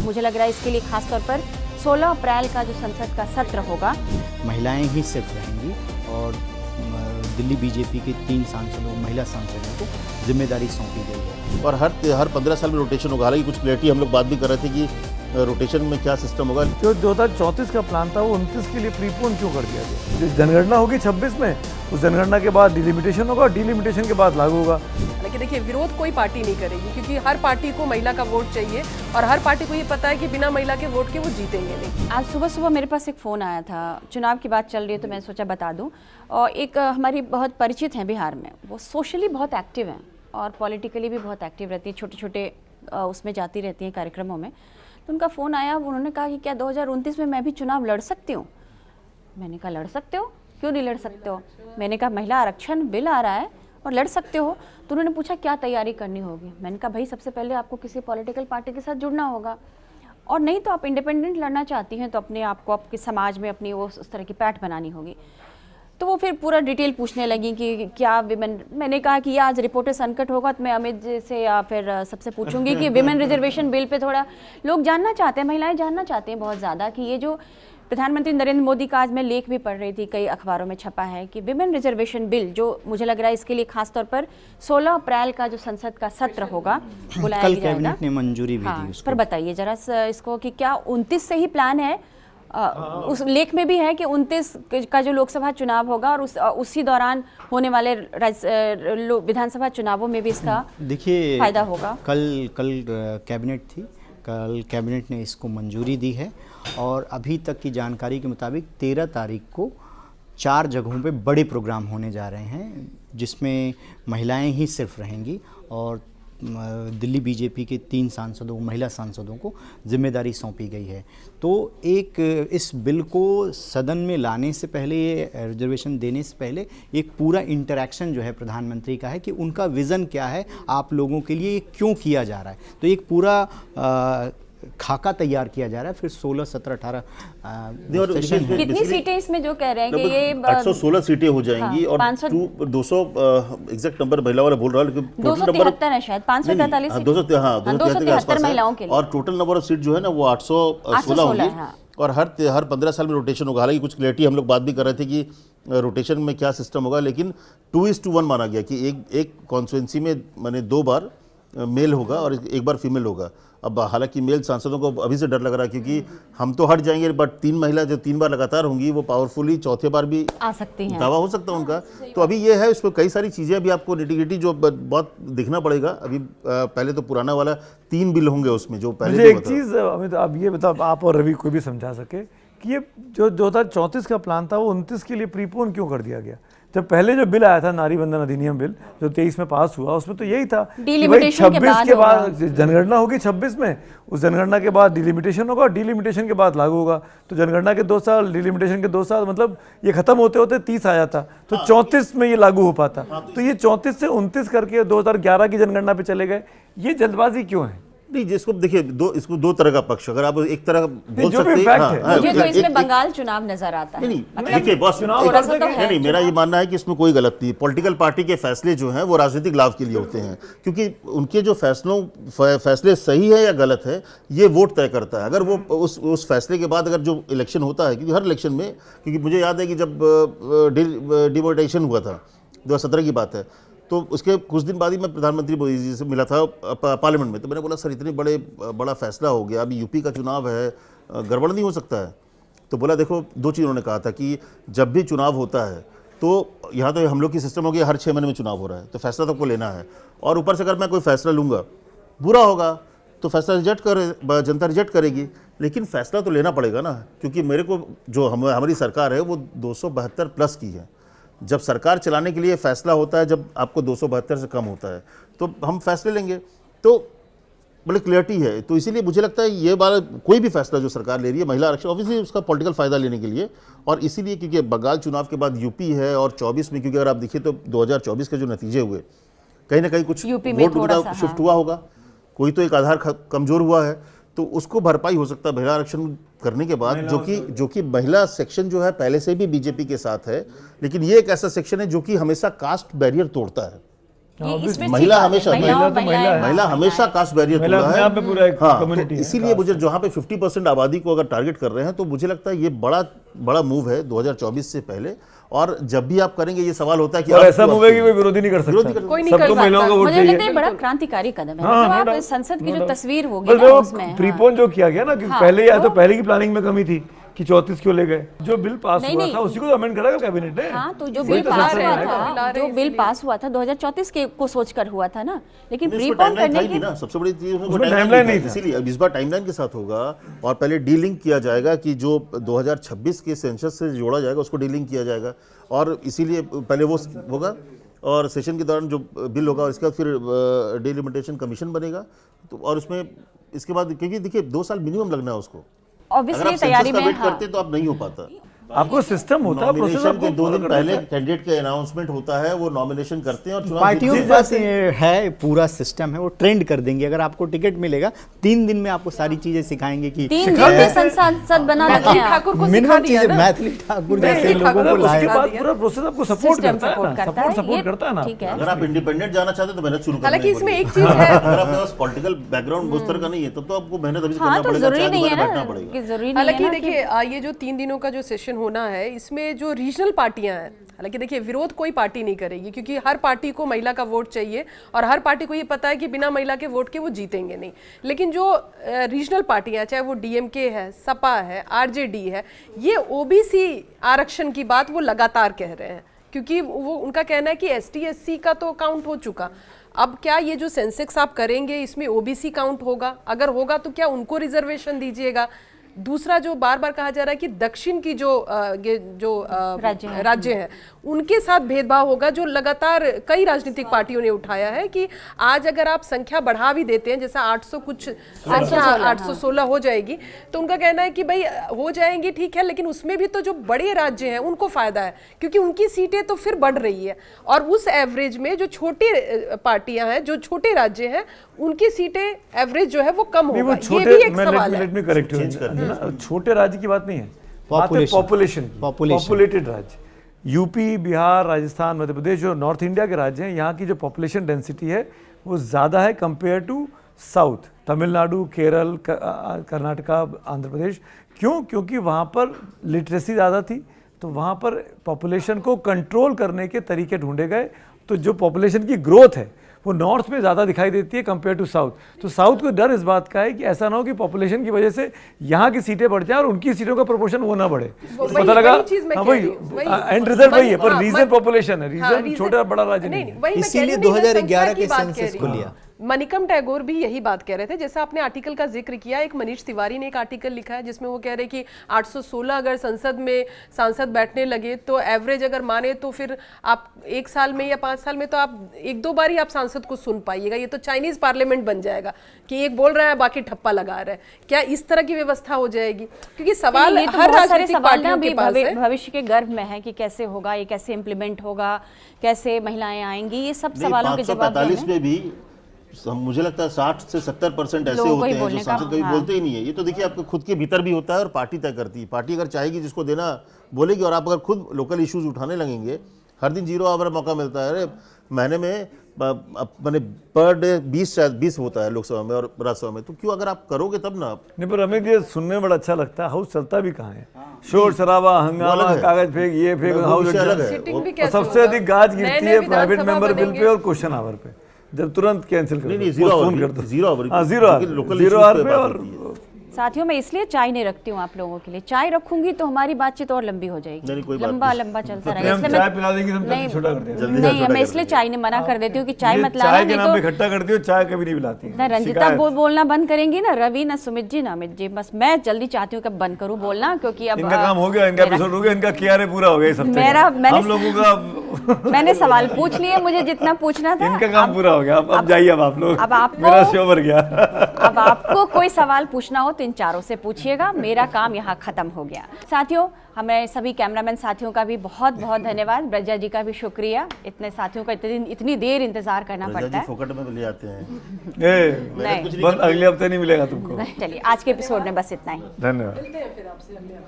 मुझे लग रहा है इसके लिए खास तौर पर 16 अप्रैल का जो संसद का सत्र होगा, महिलाएं ही सिर्फ रहेंगी और दिल्ली बीजेपी के 3 सांसदों महिला सांसदों को जिम्मेदारी सौंपी गई है। और हर 15 साल में रोटेशन होगा। हालांकि कुछ क्लैरिटी हम लोग बात भी कर रहे थे कि रोटेशन में क्या सिस्टम होगा। जो 2034 का प्लान था वो 29 के लिए प्रीपोन क्यों कर दिया गया? जो जनगणना होगी 26 में, उस जनगणना के बाद डिलिमिटेशन होगा और डिलिमिटेशन के बाद लागू होगा। लेकिन देखिए, विरोध कोई पार्टी नहीं करेगी क्योंकि हर पार्टी को महिला का वोट चाहिए और हर पार्टी को ये पता है कि बिना महिला के वोट के वो जीतेंगे नहीं। आज सुबह मेरे पास एक फ़ोन आया था, चुनाव की बात चल रही है तो मैंने सोचा बता दूं। और एक हमारी बहुत परिचित हैं बिहार में, वो सोशली बहुत एक्टिव हैं और पॉलिटिकली भी बहुत एक्टिव रहती है, छोटे छोटे उसमें जाती रहती हैं कार्यक्रमों में। तो उनका फ़ोन आया, उन्होंने कहा कि क्या 2029 में मैं भी चुनाव लड़ सकती हूँ? मैंने कहा लड़ सकते हो, क्यों नहीं लड़ सकते हो? मैंने कहा महिला आरक्षण बिल आ रहा है और लड़ सकते हो। तो उन्होंने पूछा क्या तैयारी करनी होगी? मैंने कहा भाई सबसे पहले आपको किसी पॉलिटिकल पार्टी के साथ जुड़ना होगा, और नहीं तो आप इंडिपेंडेंट लड़ना चाहती हैं तो अपने आप को आपके समाज में अपनी वो उस तरह की पैठ बनानी होगी। तो वो फिर पूरा डिटेल पूछने लगी कि क्या विमेन, मैंने कहा कि ये आज रिपोर्टर संकट होगा तो मैं अमित जी से या फिर सबसे पूछूंगी कि विमेन रिजर्वेशन बिल पे थोड़ा लोग जानना चाहते हैं, महिलाएं जानना चाहते हैं बहुत ज़्यादा कि ये जो प्रधानमंत्री नरेंद्र मोदी का आज मैं लेख भी पढ़ रही थी, कई अखबारों में छपा है कि विमेन रिजर्वेशन बिल जो मुझे लग रहा है इसके लिए खास तौर पर 16 अप्रैल का जो संसद का सत्र होगा बुलाया कल जाएगा। कैबिनेट ने मंजूरी भी दी उसको। पर बताइए जरा इसको कि क्या 29 से ही प्लान है? उस लेख में भी है कि 29 का जो लोकसभा चुनाव होगा और उसी दौरान होने वाले विधानसभा चुनावों में भी इसका देखिए फायदा होगा। कल कैबिनेट थी, कल कैबिनेट ने इसको मंजूरी दी है और अभी तक की जानकारी के मुताबिक 13 तारीख को 4 जगहों पे बड़े प्रोग्राम होने जा रहे हैं जिसमें महिलाएं ही सिर्फ रहेंगी और दिल्ली बीजेपी के 3 सांसदों महिला सांसदों को जिम्मेदारी सौंपी गई है। तो एक इस बिल को सदन में लाने से पहले, ये रिजर्वेशन देने से पहले एक पूरा इंटरैक्शन जो है प्रधानमंत्री का है कि उनका विज़न क्या है, आप लोगों के लिए क्यों किया जा रहा है। तो एक पूरा खाका तैयार किया जा रहा है। फिर 16, 17, 18 सेशन है। कितनी सीटें इसमें जो कह रहे हैं कि ये 816 सीटें हो जाएंगी। हाँ, और 200 एग्जैक्ट नंबर महिला वाला बोल रहा है, लेकिन 273 है शायद, 543 सीट। 273 महिलाओं के लिए। और टोटल नंबर ऑफ सीट जो है ना वो 816 होंगी। हाँ। और हर 15 साल में रोटेशन होगा। हालांकि कुछ क्लैरिटी हम लोग बात भी कर रहे थे कि रोटेशन में क्या सिस्टम होगा, लेकिन 2:1 माना गया कि एक कॉन्स्टिट्यूंसी में माने 2 बार मेल होगा और 1 बार फीमेल होगा। अब हालांकि मेल सांसदों को अभी से डर लग रहा है क्योंकि हम तो हट जाएंगे, बट 3 महिला जो 3 बार लगातार होंगी वो पावरफुली चौथे बार भी आ सकती हैं, दावा हो सकता है उनका। तो अभी ये है, इसमें कई सारी चीज़ें अभी आपको निटी-गिटी जो बहुत दिखना पड़ेगा। अभी पहले तो पुराना वाला 3 बिल होंगे उसमें जो पहले। मुझे एक चीज़ अमित आप ये बताओ, आप और रवि कोई भी समझा सके कि ये जो 2034 का प्लान था वो 29 के लिए प्रीपोन क्यों कर दिया गया? जब पहले जो बिल आया था नारी बंधन अधिनियम बिल जो 23 में पास हुआ, उसमें तो यही था कि भाई 26 के बाद जनगणना होगी 26 में, उस जनगणना के बाद डिलिमिटेशन होगा और डिलिमिटेशन के बाद लागू होगा। तो जनगणना के 2 साल, डिलिमिटेशन के 2 साल, मतलब ये खत्म होते होते 30 आ जाता, तो 34 में ये लागू हो पाता। तो ये 34 से 29 करके 2011 की जनगणना पे चले गए, ये जल्दबाजी क्यों है? नहीं, जिसको देखिए इसको 2 तरह का पक्ष, अगर आप एक तरह बोल सकते हैं। मुझे तो इसमें बंगाल चुनाव नजर आता है। देखिए बॉस, नहीं, मेरा ये मानना है कि इसमें कोई गलत नहीं। पॉलिटिकल पार्टी के फैसले जो हैं वो राजनीतिक लाभ के लिए होते हैं, क्योंकि उनके जो फैसले सही है या गलत है ये वोट तय करता है। अगर वो उस फैसले के बाद अगर जो इलेक्शन होता है, क्योंकि हर इलेक्शन में, क्योंकि मुझे याद है कि जब डिमोनेटाइजेशन हुआ था 2017 की बात है, तो उसके कुछ दिन बाद ही मैं प्रधानमंत्री मोदी जी से मिला था पार्लियामेंट में। तो मैंने बोला सर इतने बड़ा फैसला हो गया, अभी यूपी का चुनाव है, गड़बड़ नहीं हो सकता है? तो बोला देखो 2 चीज़ उन्होंने कहा था कि जब भी चुनाव होता है तो यहाँ तो हम लोग की सिस्टम हो गया, हर 6 महीने में चुनाव हो रहा है, तो फैसला तो आपको लेना है। और ऊपर से अगर मैं कोई फैसला लूँगा बुरा होगा तो फैसला जनता रिजेक्ट करेगी, लेकिन फैसला तो लेना पड़ेगा ना, क्योंकि मेरे को जो हमारी सरकार है वो 272 प्लस की है। जब सरकार चलाने के लिए फैसला होता है, जब आपको 272 से कम होता है तो हम फैसले लेंगे, तो बड़ी क्लियरिटी है। तो इसीलिए मुझे लगता है ये बार कोई भी फैसला जो सरकार ले रही है, महिला आरक्षण, ऑब्वियसली उसका पॉलिटिकल फायदा लेने के लिए, और इसीलिए क्योंकि बंगाल चुनाव के बाद यूपी है और 24 में, क्योंकि अगर आप देखिए तो 2024 के जो नतीजे हुए, कहीं ना कहीं कुछ वोट शिफ्ट हुआ होगा, कोई तो एक आधार कमजोर हुआ है, तो उसको भरपाई हो सकता है महिला आरक्षण करने के बाद, जो कि महिला सेक्शन जो है पहले से भी बीजेपी के साथ है, लेकिन ये एक ऐसा सेक्शन है जो कि हमेशा कास्ट बैरियर तोड़ता है। कि इसमें महिला ठीक हमेशा बात है, महिला तो महिला है। महिला हमेशा कास्ट बैरियर महिला तोड़ा अपने है। आप में पूरा एक हाँ, community तो है, इसीलिए मुझे जहाँ पे 50% आबादी को अगर टारगेट कर रहे हैं तो मुझे लगता है ये बड़ा मूव है 2024 से पहले। और जब भी आप करेंगे ये सवाल होता है कि और आप ऐसा क्यों मूव है कि आपके- कोई विरोधी नहीं कर विरोधी सकता, कर- कोई नहीं कर सबको सकता। महिलाओं का वोट मुझे लगता है चाहिए। ये बड़ा क्रांतिकारी कदम है। हाँ, मतलब no आप doubt, संसद की no जो doubt। तस्वीर होगी बस ना वो उसमें, हाँ। प्रीपोन जो किया गया ना कि हाँ, पहले या वो- तो पहले की प्लानिंग में कमी थी कि 34 क्यों ले गए, जो बिल पास नहीं, हुआ नहीं। था उसी को अमेंड करा कैबिनेट ने। हाँ, तो जो वही बिल तो पास संसद हुआ में आएगा। था, जो बिल पास हुआ था 2034 के को सोचकर हुआ था ना, लेकिन इसमें प्रीपोन टाइमलाइन करने था ही की ना, सबसे बड़ी चीज उसमें टाइमलाइन timeline नहीं नहीं था। था। इसीलिए अब इस बार टाइमलाइन के साथ होगा और पहले डीलिंक किया जाएगा कि जो 2026 के सेंसस से जोड़ा जाएगा उसको डीलिंक किया जाएगा, और इसीलिए पहले वो होगा और सेशन के दौरान जो बिल होगा इसके बाद फिर डिलिमिटेशन कमीशन बनेगा। तो और उसमें इसके बाद क्योंकि देखिए 2 साल मिनिमम लगना है उसको, अगर ऑब्वियसली आप तैयारी सेंसस का में, वेट हाँ। करते तो आप नहीं हो पाता। आपको सिस्टम होता है, प्रोसेस नॉमिनेशन के आपको 2 दिन follow करना पहले होता है। कैंडिडेट का अनाउंसमेंट होता है, वो नॉमिनेशन करते हैं और चुनाव पार्टियों के जीतते पास हैं। ये है पूरा सिस्टम है, वो ट्रेंड कर देंगे। अगर आपको टिकट मिलेगा 3 दिन में आपको सारी चीजें सिखाएंगे कि 3 दिन में संसद बना देते हैं आप। ठाकुर को सिखा मिनिमम दिया चीजें ना। मैथिली ठाकुर जैसे नहीं, लोगों ठाकुर को को लाए। उसके सिखा बाद दिया। पूरा प्रोसेस आपको सपोर्ट सिस्टम करता है सपोर्ट ना, करता है, सपोर्ट ये करता है ना। ठीक है। अगर आप इंडिपेंडेंट जाना चाहते हैं तो मेहनत शुरू करनी हालांकि इसमें पड़ेगी। एक चीज है, अगर आपके पास पॉलिटिकल बैकग्राउंड उस तरह का नहीं है तब तो आपको मेहनत अभी से हाँ, करना तो पड़ेगा, जरूरी चाय नहीं है दुकान ना बैठना पड़ेगा। कि जरूरी नहीं हालांकि है ना कि देखिए ये जो 3 दिनों का जो सेशन होना है इसमें जो रीजनल पार्टियां हैं, हालांकि देखिए विरोध कोई पार्टी नहीं करेगी क्योंकि हर पार्टी को महिला का वोट चाहिए और हर पार्टी को ये पता है कि बिना महिला के वोट के वो जीतेंगे नहीं। लेकिन जो रीजनल पार्टियां, चाहे वो डीएमके है, सपा है, आरजेडी है, ये ओबीसी आरक्षण की बात वो लगातार कह रहे हैं क्योंकि वो उनका कहना है कि एसटी एससी का तो काउंट हो चुका, अब क्या ये जो सेंसेक्स आप करेंगे इसमें ओबीसी काउंट होगा, अगर होगा तो क्या उनको रिजर्वेशन दीजिएगा। दूसरा जो बार बार कहा जा रहा है कि दक्षिण की जो राज्य हैं उनके साथ भेदभाव होगा, जो लगातार कई राजनीतिक पार्टियों ने उठाया है कि आज अगर आप संख्या बढ़ा भी देते हैं, जैसा 800 कुछ संख्या 816 हो जाएगी, तो उनका कहना है कि भाई हो जाएंगी ठीक है, लेकिन उसमें भी तो जो बड़े राज्य हैं उनको फायदा है क्योंकि उनकी सीटें तो फिर बढ़ रही है और उस एवरेज में जो छोटी पार्टियां हैं, जो छोटे राज्य हैं, उनकी सीटें एवरेज जो है वो कम नहीं, होगा। वो छोटे, ये भी एक मैं सवाल है। लेट मी करेक्ट यू, छोटे राज्य की बात नहीं है, बात है Population. पॉपुलेशन की, Population. पॉपुलेटेड राज्य। यूपी, बिहार, राजस्थान, मध्य प्रदेश जो नॉर्थ इंडिया के राज्य हैं, यहाँ की जो पॉपुलेशन डेंसिटी है वो ज़्यादा है compare to south, Tamil Nadu, Kerala, Karnataka, Andhra Pradesh. क्यों? क्योंकि वहाँ पर लिटरेसी ज़्यादा थी, तो वहाँ पर पॉपुलेशन को कंट्रोल करने के तरीके ढूंढे गए। तो जो पॉपुलेशन की ग्रोथ है वो नॉर्थ में ज़्यादा दिखाई देती है कंपेयर टू साउथ। तो साउथ को डर इस बात का है कि ऐसा ना हो कि पॉपुलेशन की वजह से यहाँ की सीटें बढ़ जाए और उनकी सीटों का प्रोपोर्शन वो ना बढ़े। पता लगा, वही चीज मैं हाँ कह वही रही हूँ, वही। एंड रिजल्ट वही है, पर हाँ, रीजन पॉपुलेशन है, हाँ, रीजन छोटा बड़ा राज्य नहीं है। वही मैं इसीलिए कह रही हूँ, मैं 2011 संख्या के की बात कह सेंसस रही को हूँ। लिया। मनिकम टैगोर भी यही बात कह रहे थे, जैसा आपने आर्टिकल का जिक्र किया, एक मनीष तिवारी ने एक आर्टिकल लिखा है जिसमें वो कह रहे कि 816 अगर संसद में सांसद बैठने लगे तो एवरेज अगर माने तो फिर आप 1 साल में या 5 साल में तो आप 1-2 बार ही आप सांसद को सुन पाइएगा। ये तो चाइनीज पार्लियामेंट बन जाएगा कि एक बोल रहा है बाकी ठप्पा लगा रहा है। क्या इस तरह की व्यवस्था हो जाएगी? क्योंकि सवाल ये तो हर बहुत सारे राजनीतिक सवाल ना पार्टियों के अभी पास है। भविष्य के गर्भ में है कि कैसे होगा, ये कैसे इम्प्लीमेंट होगा, कैसे महिलाएं आएंगी, ये सब नहीं, सवालों के जवाब 545 देने। में भी मुझे लगता है 60 से 70% ऐसे लोगों को होते ही हैं जो बोलने का, सांसद कभी हाँ। बोलते ही नहीं है। ये तो देखिए आपके खुद के भीतर भी होता है और पार्टी तय करती है। पार्टी अगर चाहेगी जिसको देना बोलेगी, और आप अगर खुद लोकल इश्यूज उठाने लगेंगे, हर दिन 0 आवर मौका मिलता है। अरे महीने में मैंने पर डे 20 होता है लोकसभा में और राज्यसभा में, तो क्यों अगर आप करोगे तब ना। नहीं, पर अमित ये सुनने में बड़ा अच्छा लगता है, हाउस चलता भी कहाँ है, शोर शराबा, हंगामा, अलग है। कागज फेंक, ये फेंक, वो हाउस विषय अलग है। सिटिंग भी और कैसे सबसे होगा? अधिक गाज नए गिरती नए है प्राइवेट विधानसभा मेंबर बिल बनेंगे। पे और क्वेश्चन आवर पे, जब तुरंत कैंसिल कर नहीं, दो, नहीं, zero postpone hour कर दो। zero hour हाँ, की- जीरो क्योंकि local issues आवर पे पे। बात और होती है। साथियों मैं इसलिए चाय नहीं रखती हूँ आप लोगों के लिए, चाय रखूंगी तो हमारी बातचीत और लंबी हो जाएगी, नहीं, कोई बात लंबा नहीं। लंबा चलता हम रहेगा। इसलिए चाय मैं पिला देंगे, हम नहीं, जल्दी छोटा कर देंगे। जल्दी नहीं छोटा मैं कर इसलिए देंगे। चाय ने मना कर देती हूँ कि चाय ये मत लाना, चाय के नहीं नाम पे तो इकट्ठा करती हो, चाय कभी नहीं पिलाती है। ना रंजिता शिकायत। बोलना बंद करेंगी ना रवि, ना सुमित जी, ना अमित जी। बस मैं जल्दी चाहती हूँ कि बंद करूँ बोलना, क्योंकि अब इनका काम हो गया, इनका मेरा- एपिसोड हो गया, इनका किया पूरा हो गया इस हफ्ते मेरा- का। मैंने- हम लोगों का मैंने सवाल पूछ लिए, मुझे जितना पूछना था। इनका काम पूरा हो गया। अब जाइए अब आप लोग, अब आपको- मेरा शो भर गया। अब आपको कोई सवाल पूछना हो तो इन चारों से पूछिएगा, मेरा काम यहाँ खत्म हो गया। साथियों, हमें सभी कैमरामैन साथियों का भी बहुत बहुत धन्यवाद, ब्रजा जी का भी शुक्रिया, इतने साथियों का इतनी देर इंतजार करना प्रजा पड़ता जी है। फोकट में ले आते हैं। नहीं, कुछ नहीं बस अगले हफ्ते नहीं मिलेगा तुमको। चलिए आज के एपिसोड में बस इतना ही। धन्यवाद।